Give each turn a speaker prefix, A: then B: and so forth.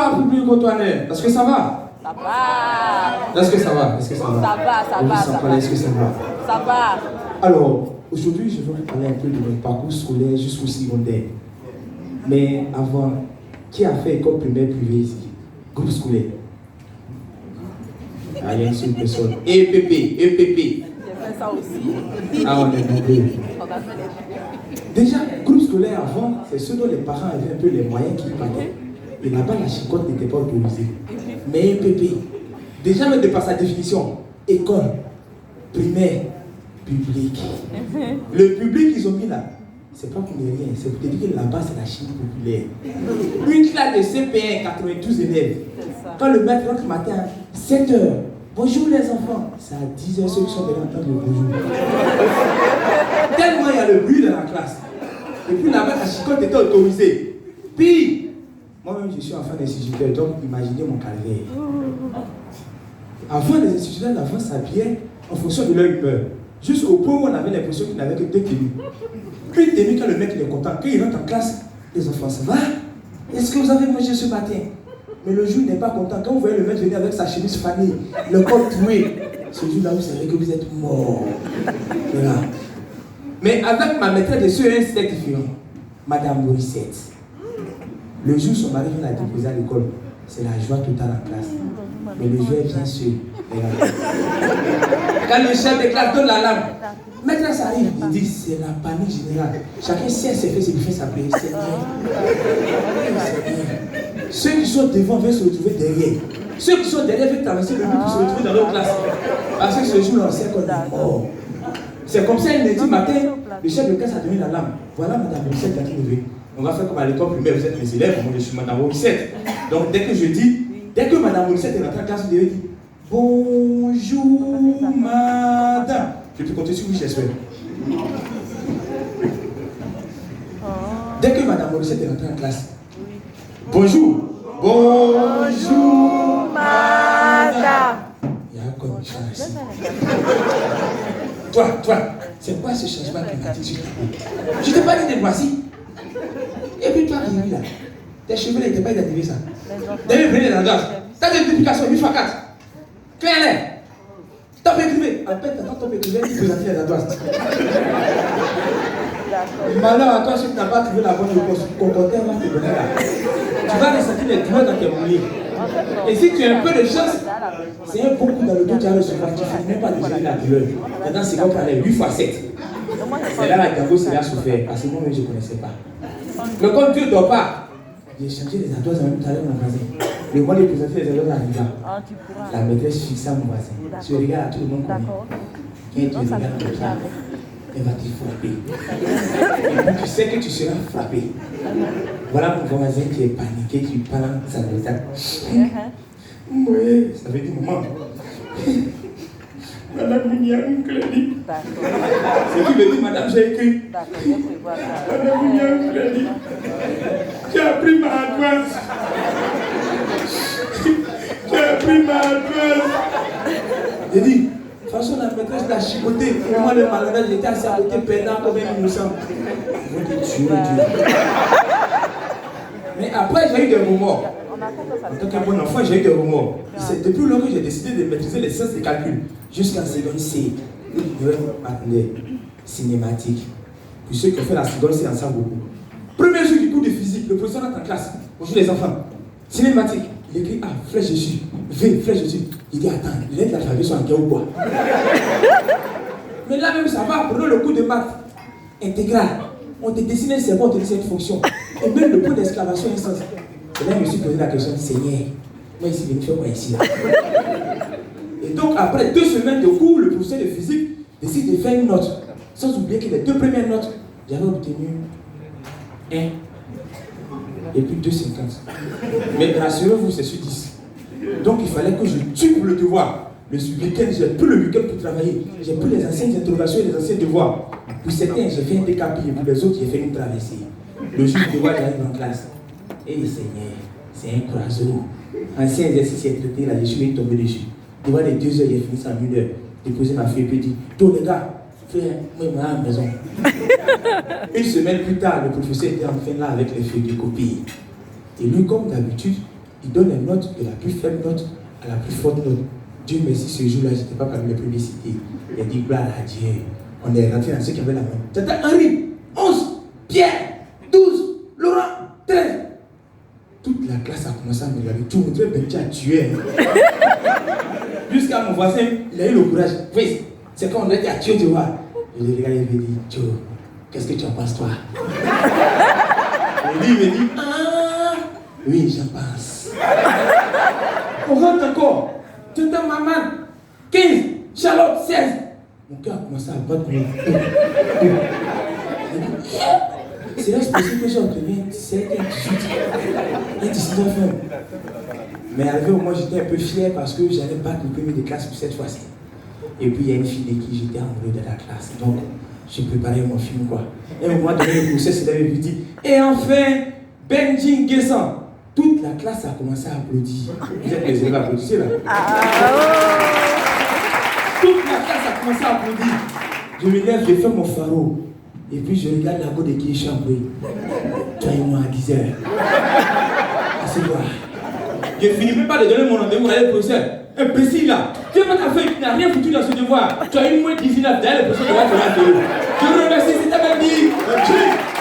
A: Bonsoir, public Cotoinais. Est-ce que ça va?
B: Ça va.
A: Est-ce que ça va? Est-ce que ça va?
B: Ça va, ça va, ça va.
A: Est-ce que ça va?
B: Ça va.
A: Alors, aujourd'hui, je vais vous parler un peu de mon parcours scolaire jusqu'au secondaire. Mais avant, qui a fait école primaire privée ici? Groupe scolaire. Ah, il y a une seule personne. EPP.
B: J'ai fait ça aussi.
A: Ah, on est nombreux.
B: On a fait les...
A: Déjà, groupe scolaire avant, c'est ceux dont les parents avaient un peu les moyens qui partaient. Et là-bas, la chicotte n'était pas autorisée. Mais EPP, déjà même de par sa définition, école primaire publique. Le public qu'ils ont mis là, c'est pas pour rien, c'est pour te dire que là-bas c'est la Chine populaire. Une classe de CP1, 92 élèves. Quand le maître rentre le matin, 7h, bonjour les enfants, c'est à 10h ceux qui sont déjà en train de bonjour. Tellement il y a le bruit dans la classe. Et puis là-bas, la chicotte était autorisée. Puis, moi-même je suis enfant d'instituteur, donc imaginez mon calvaire. Avant, les instituteurs d'avant s'habillaient en fonction de leur humeur. Jusqu'au point où on avait l'impression qu'ils n'avaient que deux tenues. Une tenue quand le mec il est content, quand il rentre en classe, les enfants, ça va? Est-ce que vous avez mangé ce matin? Mais le jour il n'est pas content. Quand vous voyez le mec venir avec sa chemise fanée, le col troué, ce jour-là vous savez que vous êtes mort. Voilà. Mais avec ma maîtresse de CE1, c'était différent. Madame Morissette. Le jour où son mari vient la déposer à l'école, c'est la joie totale en classe. Mais le jour vient seul. Quand le chef de classe donne la lame, maîtresse arrive, il dit c'est la panique générale. Chacun sait ses faits, c'est lui fait sa paix. C'est bien. Ceux qui sont devant veulent se retrouver derrière. Ceux qui sont derrière veulent traverser le but pour se retrouver dans leur classe. Parce que ce jour-là, on sait qu'on est mort. C'est comme ça, il me dit matin, le chef de classe a donné la lame. Voilà madame Morissette qui a trouvé. On va faire comme à l'école primaire, vous êtes mes élèves, moi je suis madame Morissette. Donc dès que je dis, dès que madame Morissette est rentrée en classe, vous devez dire bonjour madame. Je peux compter sur vous, j'espère. Dès que madame Morissette est rentrée en classe, bonjour. Bonjour madame. Il y a encore une chance ici. Toi, c'est quoi ce changement climatique? Je t'ai pas dit de voici. Et puis toi qui es là, tes cheveux n'étaient pas identifiés ça. Dès que les endroits, t'as des multiplications 8 x 4. Claire, top écrivé. En fait, t'attends top écrivé qui présente les endroits. Malheur à toi si tu n'as pas trouvé la bonne réponse. Concordeur va te donner là. Tu vas ressentir les doigts dans tes mollets. Et si tu as un peu de chance, c'est un bon coup dans le dos, tu vas recevoir. Tu ne finis même pas de gérer la douleur. Maintenant, c'est comme aller 8 x 7. C'est là la Gago s'est là souffert. Parce que moi-même, je ne connaissais pas. Mais comme Dieu ne dort pas, j'ai changé les adresses en même temps avec mon voisin. Le mois de présenter les adresses arriva. La maîtresse fixa mon voisin. Tu regardes à tout le monde comme quand tu regardes comme ça, elle va te frapper. Et puis tu sais que tu seras frappé. Voilà mon voisin qui est paniqué, qui parle en sa méthode. Oui, ça veut dire maman. Madame Mouniang Crédit. C'est qui veut dire madame, j'ai écrit. Madame Mouniang Crédit. Tu as pris ma adresse. Tu as pris ma adresse. J'ai dit, de toute façon, la maîtresse l'a chicoté. Et moi, le malade, j'étais assis à côté, perdant comme un innocent. Je vais te tuer, Dieu. Mais après, j'ai eu des remords. En tant qu'un bon enfant, j'ai eu des remords. C'est depuis lors que j'ai décidé de maîtriser les sciences des calculs. Jusqu'en seconde C, une nouvelle partenaire cinématique. Pour ceux qui ont fait la seconde C ensemble beaucoup. Premier jour du cours de physique, le professeur rentre en classe. Bonjour les enfants. Cinématique. Il écrit A, flèche dessus. V, flèche dessus. Il dit attends, les lettres de l'alphabet sont en guerre ou quoi? Mais là même ça va, prenons le cours de maths intégral. On te dessine un cerveau, on te dessine une fonction. Et même le point d'exclamation est sens. Et là je me suis posé la question, Seigneur, moi ici, je fais quoi ici là? Et donc après 2 semaines de cours, le professeur de physique décide de faire une note. Sans oublier que les 2 premières notes, j'avais obtenu 1 et puis 2,50. Mais rassurez-vous, c'est sur 10. Donc il fallait que je tue pour le devoir. Le week-end, j'ai plus le week-end pour travailler. J'ai plus les anciennes interrogations et les anciens devoirs. Pour certains, j'ai fait un décapé et pour les autres, j'ai fait une traversée. Le jour du devoir, j'arrive en classe. Et le Seigneur, c'est un croiseau. Ancien exercice est traité, là, je suis tombé dessus. Devant les 2 heures, j'ai fini ça en 1 heure. J'ai posé ma fille et puis dit, toi les gars, frère, moi je vais à la maison. Une semaine plus tard, le professeur était enfin là avec les feuilles de copie. Et lui, comme d'habitude, il donne les notes de la plus faible note à la plus forte note. Dieu merci, ce jour-là, je n'étais pas parmi les premiers cités. Il a dit gloire à Dieu. On est rentré dans ceux qui avaient la main. C'était Henri, 11, Pierre, 12, Laurent, 13. Toute la classe a commencé à me regarder. Tu voudrais Benji à tuer. Jusqu'à mon voisin, il a eu le courage. Oui, c'est quand on a dit à Dieu, tu vois. Je l'ai regardé et il m'a dit, Joe, qu'est-ce que tu en penses, toi? Et lui, il me dit, ah, oui, j'en pense. On rentre encore. Tu entends maman, 15, Charlotte, 16. Mon cœur a commencé à battre comme c'est là c'est possible que j'ai obtenu 17, 18, 19 ans. Mais arrivé au moment, j'étais un peu fier parce que j'allais battre le premier de classe pour cette fois-ci. Et puis il y a une fille de qui j'étais amoureux de la classe. Donc j'ai préparé mon film quoi. Et au moment donné, le professeur s'est levé et dit et enfin, Benji Guessan. Toute la classe a commencé à applaudir. Vous êtes les élèves applaudissez là. Toute la classe a commencé à applaudir. Je me lève, je fais mon pharaon. Et puis je regarde la go de qui est chambré. Toi et moi à 10h. À se voir. Je ne finis même pas de donner mon rendez-vous à le professeur. Imbécile là. Tu es ta feuille qui n'a rien foutu dans ce devoir. Tu as eu moins 19 d'ailleurs le professeur de la Je te remercie, c'est ta même vie.